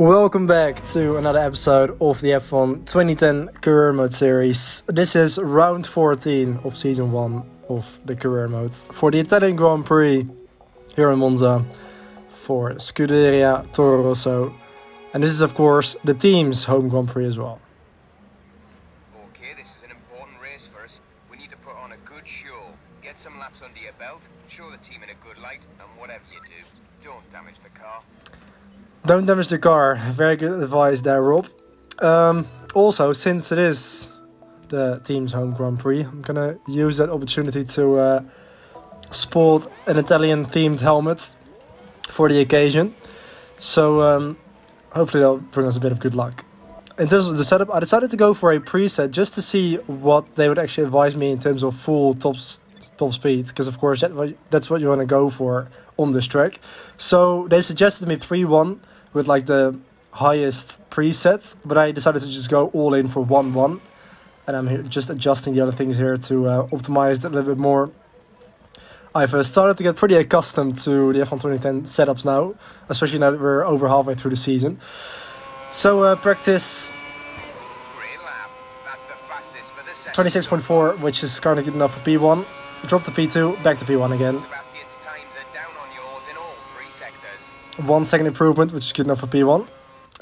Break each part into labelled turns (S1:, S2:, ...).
S1: Welcome back to another episode of the F1 2010 Career Mode series. This is round 14 of season 1 of the Career Mode for the Italian Grand Prix here in Monza for Scuderia, Toro, Rosso. And this is of course the team's home Grand Prix as well.
S2: Okay, this is an important race for us. We need to put on a good show. Get some laps under your belt, show the team in a good light, and whatever you do, don't damage the car.
S1: Don't damage the car. Very good advice there, Rob. Also, since it is the team's home Grand Prix, I'm gonna use that opportunity to sport an Italian-themed helmet for the occasion. So hopefully that'll bring us a bit of good luck. In terms of the setup, I decided to go for a preset just to see what they would actually advise me in terms of full top speed, because of course that's what you want to go for on this track. So they suggested me 3-1 with like the highest preset, but I decided to just go all in for 1-1, and I'm here just adjusting the other things here to optimize it a little bit more. I've started to get pretty accustomed to the F1 2010 setups now, especially now that we're over halfway through the season. So practice 26.4, which is kind of good enough for P1. Drop to P2, back to P1 again. 1 second improvement, which is good enough for P1.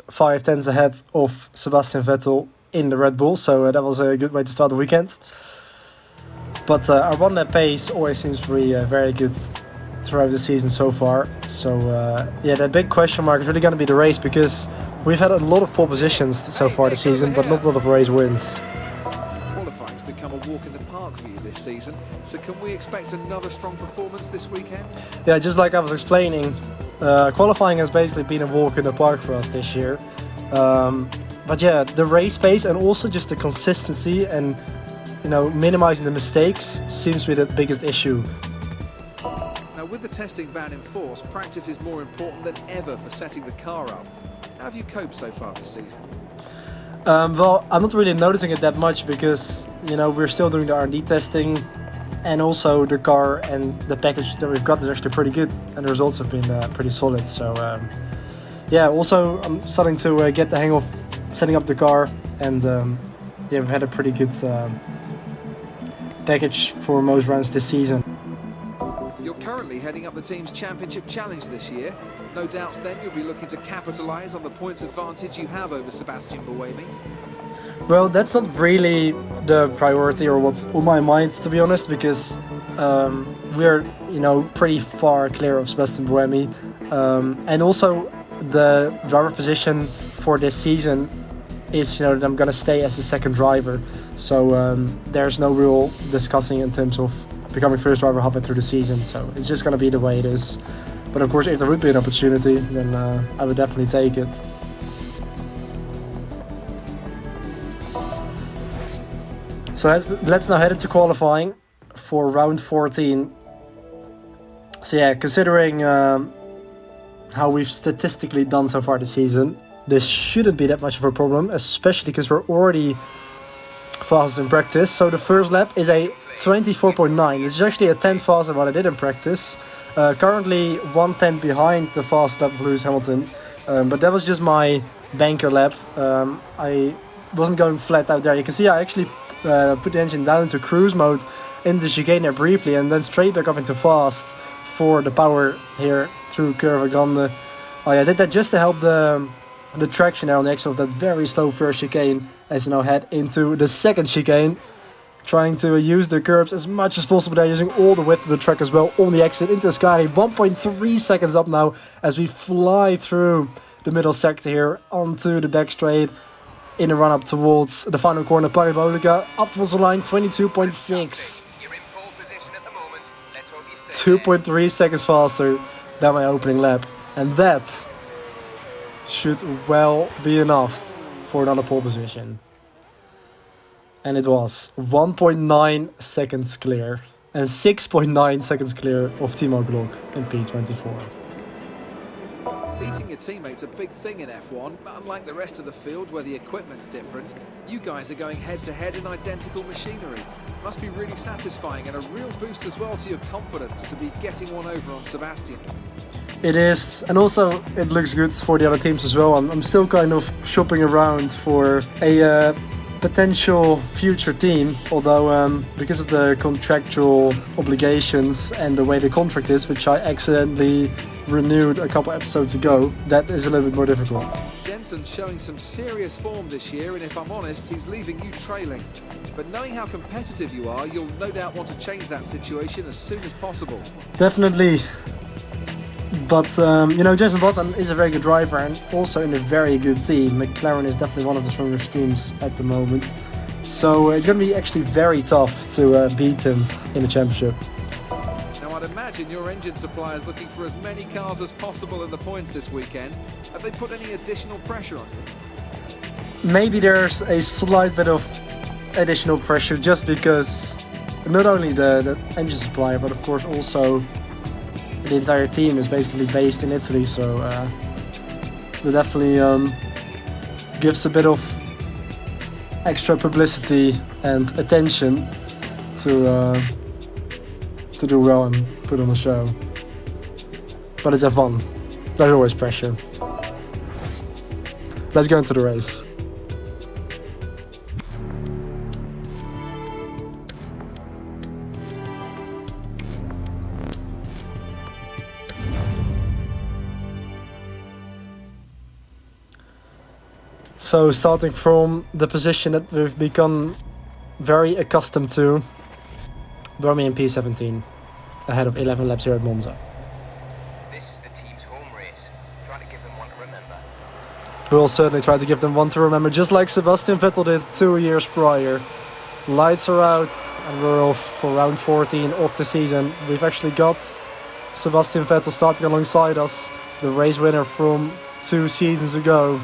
S1: 5 tenths ahead of Sebastian Vettel in the Red Bull, so that was a good way to start the weekend. But our 1 lap pace always seems to be very good throughout the season so far. So yeah, the big question mark is really going to be the race, because we've had a lot of pole positions so far this season, but not a lot of race wins.
S3: Qualifying to become a walk in the park for you this season, so can we expect another strong performance this weekend?
S1: Yeah, just like I was explaining, qualifying has basically been a walk in the park for us this year. But yeah, the race pace and also just the consistency and minimizing the mistakes seems to be the biggest issue.
S3: Now with the testing ban in force, practice is more important than ever for setting the car up. How have you coped so far this season?
S1: Well, I'm not really noticing it that much because, we're still doing the R&D testing, and also the car and the package that we've got is actually pretty good, and the results have been pretty solid. So yeah, also I'm starting to get the hang of setting up the car, and yeah, we've had a pretty good package for most rounds this season.
S3: You're currently heading up the team's championship challenge this year. No doubts then you'll be looking to capitalise on the points advantage you have over Sebastian Buemi.
S1: Well, that's not really the priority or what's on my mind, to be honest, because we're pretty far clear of Sebastian Buemi, and also the driver position for this season is that I'm gonna stay as the second driver, so there's no real discussing in terms of becoming first driver halfway through the season. So it's just gonna be the way it is. But of course, if there would be an opportunity, then I would definitely take it. So let's now head into qualifying for round 14. So yeah, considering how we've statistically done so far this season, this shouldn't be that much of a problem, especially because we're already fastest in practice. So the first lap is a 24.9, which is actually a 10th faster than what I did in practice. Currently 1/10 behind the fast lap of Lewis Hamilton, but that was just my banker lap. I wasn't going flat out there. You can see I actually put the engine down into cruise mode in the chicane there briefly, and then straight back up into fast for the power here through Curva Grande. Oh yeah, I did that just to help the traction there on the exit of that very slow first chicane as you now head into the second chicane. Trying to use the curbs as much as possible there, using all the width of the track as well on the exit into the sky. 1.3 seconds up now as we fly through the middle sector here onto the back straight in a run up towards the final corner, Parabolica, up towards the line, 22.6. 2.3 seconds faster than my opening lap, and that should well be enough for another pole position. And it was 1.9 seconds clear and 6.9 seconds clear of Timo Glock in P24.
S3: Beating your teammates a big thing in F1, but unlike the rest of the field where the equipment's different, you guys are going head to head in identical machinery. Must be really satisfying and a real boost as well to your confidence to be getting one over on Sebastian.
S1: It is, and also it looks good for the other teams as well. I'm still kind of shopping around for a potential future team, although because of the contractual obligations and the way the contract is, which I accidentally renewed a couple episodes ago, that is a little bit more difficult.
S3: Jensen's showing some serious form this year, and if I'm honest, he's leaving you trailing. But knowing how competitive you are, you'll no doubt want to change that situation as soon as possible.
S1: Definitely. But, you know, Jensen Button is a very good driver and also in a very good team. McLaren is definitely one of the strongest teams at the moment. So it's going to be actually very tough to beat him in the championship.
S3: Now, I'd imagine your engine supplier is looking for as many cars as possible in the points this weekend. Have they put any additional pressure on you?
S1: Maybe there's a slight bit of additional pressure just because not only the engine supplier, but of course also the entire team is basically based in Italy, so that definitely gives a bit of extra publicity and attention to do well and put on a show. But it's F1. There's always pressure. Let's go into the race. So starting from the position that we've become very accustomed to, Remy in P17, ahead of 11 laps here at Monza.
S2: This is the team's home race. Try to give them one to remember.
S1: We'll certainly try to give them one to remember, just like Sebastian Vettel did 2 years prior. Lights are out and we're off for round 14 of the season. We've actually got Sebastian Vettel starting alongside us, the race winner from 2 seasons ago.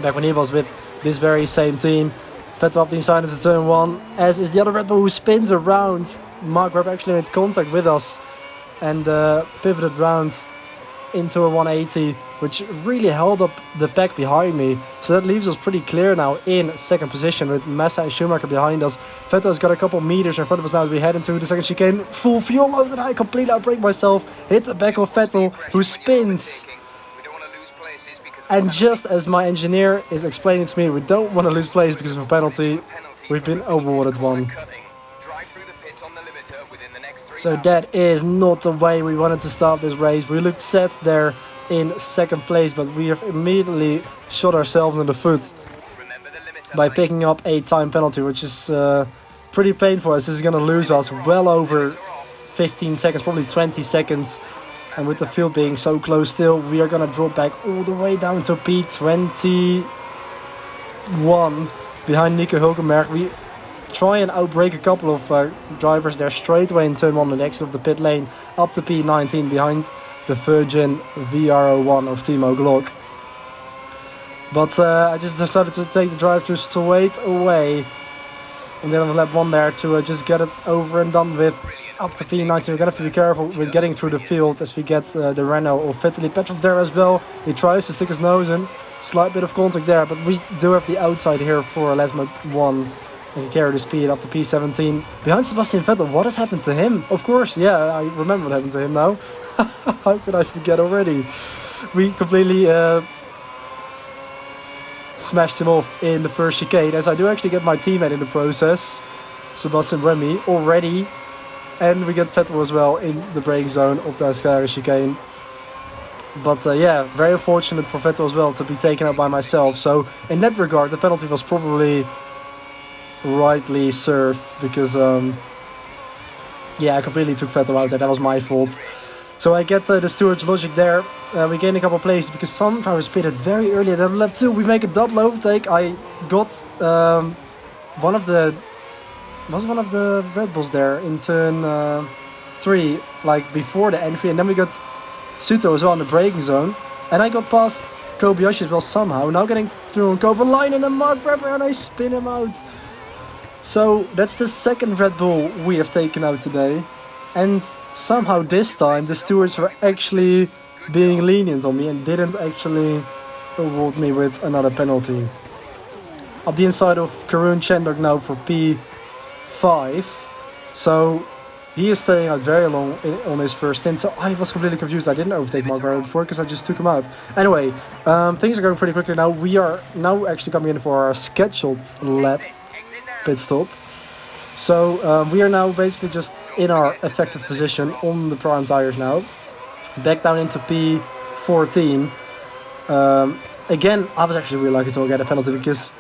S1: Back when he was with this very same team. Vettel up the inside into turn 1, as is the other Red Bull who spins around. Mark Webber actually made contact with us and pivoted round into a 180, which really held up the pack behind me. So that leaves us pretty clear now in second position with Massa and Schumacher behind us. Vettel's got a couple meters in front of us now as we head into the second chicane. Full fuel load and I completely outbrake myself. Hit the back of Vettel, who spins. And just as my engineer is explaining to me, we don't want to lose place because of a penalty, we've been awarded one. So that is not the way we wanted to start this race. We looked set there in second place, but we have immediately shot ourselves in the foot by picking up a time penalty, which is pretty painful as this is going to lose us well over 15 seconds, probably 20 seconds. And with the field being so close still, we are going to drop back all the way down to P21 behind Nico Hülkenberg. We try and outbrake a couple of drivers there straight away in turn 1 on the exit of the pit lane up to P19 behind the Virgin VR01 of Timo Glock. But I just decided to take the drive to straight away and then on lap 1 there to just get it over and done with. Up to P19, we're going to have to be careful with getting through the field as we get the Renault of Vitaly Petrov there as well. He tries to stick his nose in, slight bit of contact there, but we do have the outside here for Lesmo 1 and can carry the speed up to P17. Behind Sebastian Vettel, what has happened to him? Of course, yeah, I remember what happened to him now. How could I forget already? We completely smashed him off in the first chicane, as I do actually get my teammate in the process, Sebastian Remy, already. And we get Vettel as well in the braking zone of the Scuderia chicane. But yeah, very unfortunate for Vettel as well to be taken out by myself. So in that regard, the penalty was probably rightly served because yeah, I completely took Vettel out there. That was my fault. So I get the steward's logic there. We gain a couple of places because some drivers pitted very early at lap 2. We make a double overtake. I got one of the Red Bulls there in turn 3, like before the entry, and then we got Suto as well in the braking zone, and I got past Kobayashi as well somehow, now getting through on Cove line and then Mark Webber and I spin him out. So that's the second Red Bull we have taken out today, and somehow this time the stewards were actually being lenient on me and didn't actually award me with another penalty. Up the inside of Karun Chandok now for P5. So He is staying out very long on his first stint, so I was completely confused. I didn't overtake Mark Webber before because I just took him out. Anyway, things are going pretty quickly now. We are now actually coming in for our scheduled lap pit stop. So we are now basically just in our effective position on the prime tires now. Back down into P14. Again, I was actually really lucky to get a penalty because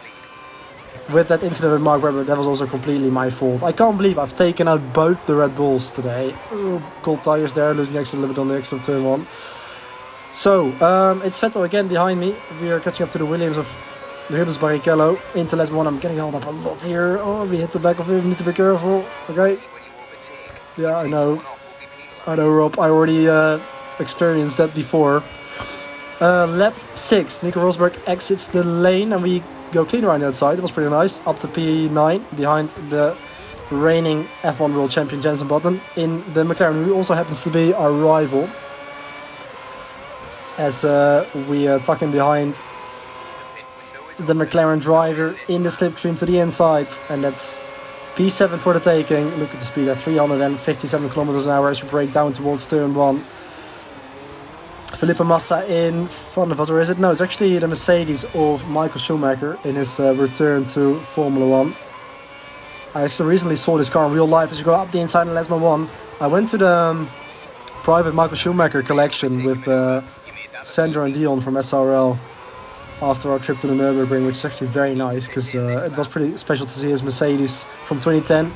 S1: with that incident with Mark Webber, that was also completely my fault. I can't believe I've taken out both the Red Bulls today. Oh, cold tires there, losing the extra limit on the extra turn 1. So, it's Vettel again behind me. We are catching up to the Williams of Rubens Barrichello into last one. I'm getting held up a lot here. Oh, we hit the back of him. We need to be careful. Okay. Yeah, I know. I know, Rob. I already experienced that before. Lap 6. Nico Rosberg exits the lane and we go clean around the outside. It was pretty nice. Up to P9 behind the reigning F1 World Champion Jenson Button in the McLaren, who also happens to be our rival. As we tuck in behind the McLaren driver in the slipstream to the inside, and that's P7 for the taking. Look at the speed at 357 kilometers an hour as we break down towards turn 1. Felipe Massa in front of us, or is it? No, it's actually the Mercedes of Michael Schumacher in his return to Formula 1. I actually recently saw this car in real life as you go up the inside in Lesmo 1. I went to the private Michael Schumacher collection with Sandra and Dion from SRL after our trip to the Nürburgring, which is actually very nice because it was pretty special to see his Mercedes from 2010.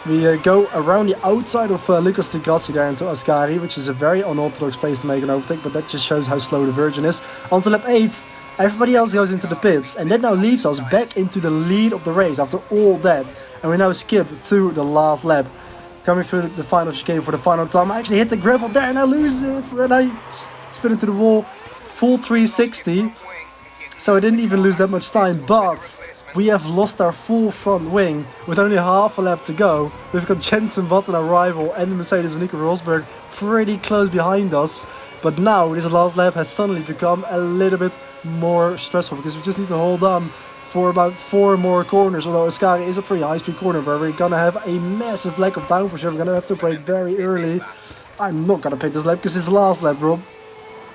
S1: We go around the outside of Lucas Di Grassi there into Ascari, which is a very unorthodox place to make an overtake, but that just shows how slow the Virgin is. On to lap 8, everybody else goes into the pits, and that now leaves us back into the lead of the race after all that. And we now skip to the last lap. Coming through the final chicane for the final time. I actually hit the gravel there and I lose it, and I spin into the wall, full 360. So I didn't even lose that much time, but we have lost our full front wing with only half a lap to go. We've got Jenson Button, our rival, and the Mercedes of Nico Rosberg pretty close behind us. But now this last lap has suddenly become a little bit more stressful because we just need to hold on for about 4 more corners. Although Ascari is a pretty high speed corner where we're gonna have a massive lack of downforce. We're gonna have to brake very early. I'm not gonna pick this lap because it's the last lap, Rob.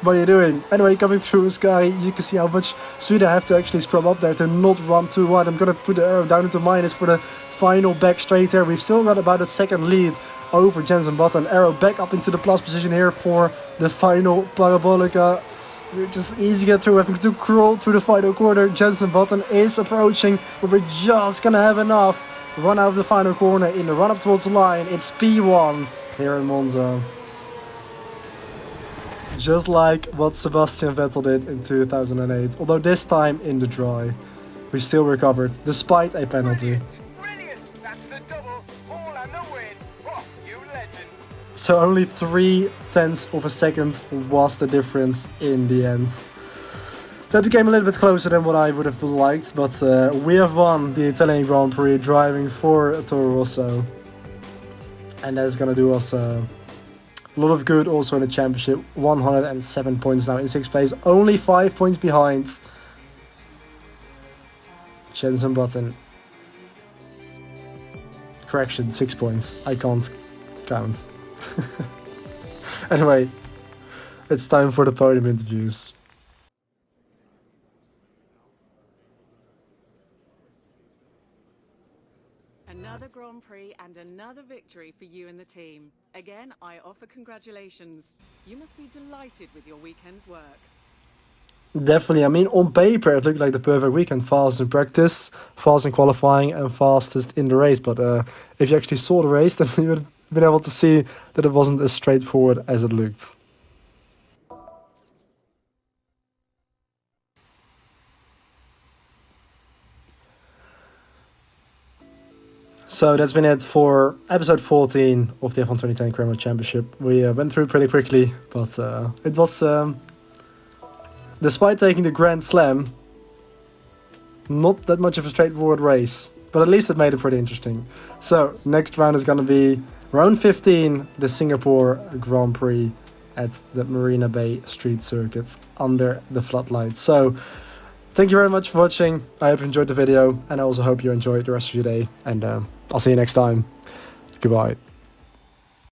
S1: What are you doing? Anyway, coming through Sky, you can see how much speed I have to actually scrub up there to not run too wide. I'm going to put the arrow down into minus for the final back straight here. We've still got about a second lead over Jenson Button. Arrow back up into the plus position here for the final Parabolica. We're just easy to get through, having to crawl through the final corner. Jenson Button is approaching, but we're just going to have enough. Run out of the final corner in the run up towards the line. It's P1 here in Monza. Just like what Sebastian Vettel did in 2008, although this time in the dry. We still recovered, despite a penalty.
S2: Brilliant! That's the double, all and the win. Oh, you legend.
S1: So only 0.3 of a second was the difference in the end. That became a little bit closer than what I would have liked, but we have won the Italian Grand Prix driving for Toro Rosso. And that's gonna do us a lot of good also in the championship. 107 points now in 6th place, only 5 points behind Jenson Button. Correction, 6 points. I can't count. Anyway, it's time for the podium interviews.
S4: Another Grand Prix and another victory for you and the team. Again, I offer congratulations. You must be delighted with your weekend's work.
S1: Definitely. I mean, on paper, it looked like the perfect weekend. Fast in practice, fast in qualifying, and fastest in the race. But if you actually saw the race, then you would have been able to see that it wasn't as straightforward as it looked. So that's been it for episode 14 of the F1 2010 Kremlin Championship. We went through pretty quickly, but it was, despite taking the Grand Slam, not that much of a straightforward race. But at least it made it pretty interesting. So next round is going to be round 15, the Singapore Grand Prix at the Marina Bay Street Circuit under the floodlights. So thank you very much for watching. I hope you enjoyed the video, and I also hope you enjoyed the rest of your day. And I'll see you next time. Goodbye.